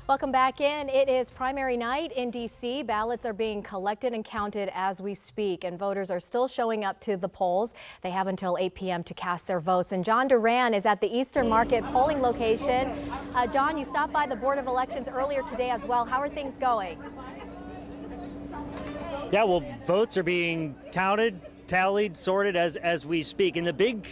Welcome back in. It is primary night in D.C. Ballots are being collected and counted as we speak, and voters are still showing up to the polls. They have until 8 p.m. to cast their votes. And John Duran is at the Eastern Market polling location. John, you stopped by the Board of Elections earlier today as well. How are things going? Yeah, well, votes are being counted, tallied, sorted as we speak. And the big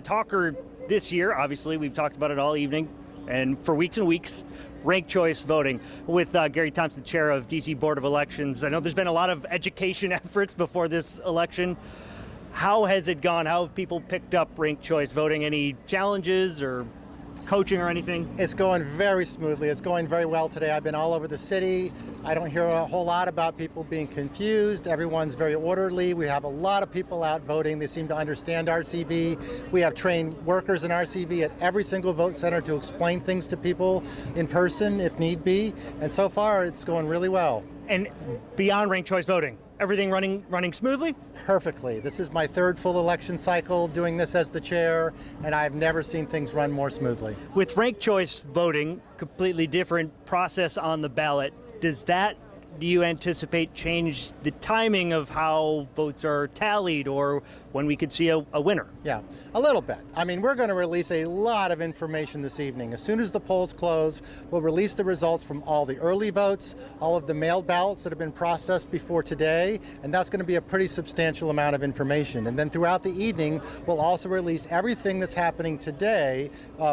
talker this year, obviously, we've talked about it all evening and for weeks and weeks, ranked choice voting with Gary Thompson, chair of D.C. Board of Elections. I know there's been a lot of education efforts before this election. How has it gone? How have people picked up ranked choice voting? Any challenges or coaching or anything? It's going very smoothly. It's going very well today. I've been all over the city. I don't hear a whole lot about people being confused. Everyone's very orderly. We have a lot of people out voting. They seem to understand RCV. We have trained workers in RCV at every single vote center to explain things to people in person if need be. And so far, it's going really well. And beyond ranked choice voting, everything running smoothly? Perfectly. This is my third full election cycle doing this as the chair, and I've never seen things run more smoothly. With ranked choice voting, completely different process on the ballot, do you anticipate change the timing of how votes are tallied or when we could see a winner? Yeah, a little bit. I mean, we're going to release a lot of information this evening. As soon as the polls close, we'll release the results from all the early votes, all of the mailed ballots that have been processed before today, and that's going to be a pretty substantial amount of information. And then throughout the evening, we'll also release everything that's happening today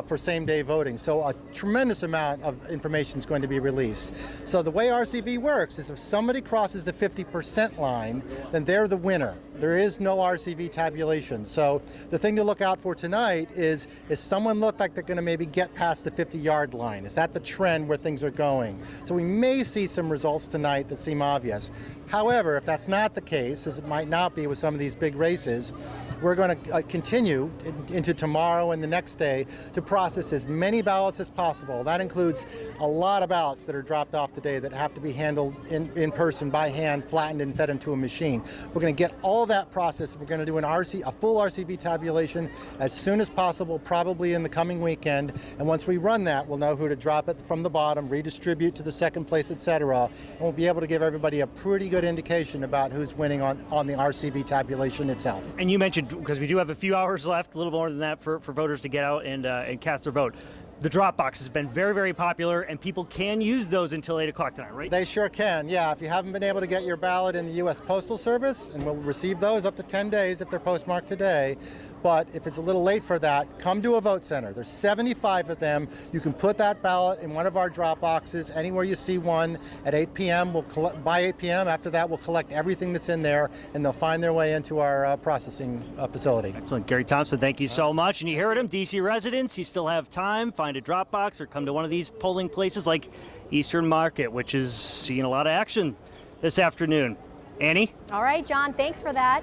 for same-day voting. So a tremendous amount of information is going to be released. So the way RCV works is if somebody crosses the 50% line, then they're the winner. There is no RCV tabulation. So the thing to look out for tonight is someone look like they're going to maybe get past the 50-yard line? Is that the trend where things are going? So we may see some results tonight that seem obvious. However, if that's not the case, as it might not be with some of these big races, we're going to continue into tomorrow and the next day to process as many ballots as possible. That includes a lot of ballots that are dropped off today that have to be handled in person by hand, flattened and fed into a machine. We're going to get all that processed. We're going to do a full RCV tabulation as soon as possible, probably in the coming weekend. And once we run that, we'll know who to drop it from the bottom, redistribute to the second place, etc. And we'll be able to give everybody a pretty good indication about who's winning on the RCV tabulation itself. And you mentioned, because we do have a few hours left, a little more than that for voters to get out and cast their vote. The drop box has been very, very popular, and people can use those until 8 o'clock tonight, right? They sure can, yeah. If you haven't been able to get your ballot in the U.S. Postal Service, and we'll receive those up to 10 days if they're postmarked today, but if it's a little late for that, come to a vote center. There's 75 of them. You can put that ballot in one of our drop boxes anywhere you see one at 8 p.m. By 8 p.m. After that, we'll collect everything that's in there, and they'll find their way into our processing facility. Excellent. Gary Thompson, thank you so much. And you heard him, D.C. residents, you still have time. Find a drop box or come to one of these polling places like Eastern Market, which is seeing a lot of action this afternoon. Annie? All right, John, thanks for that.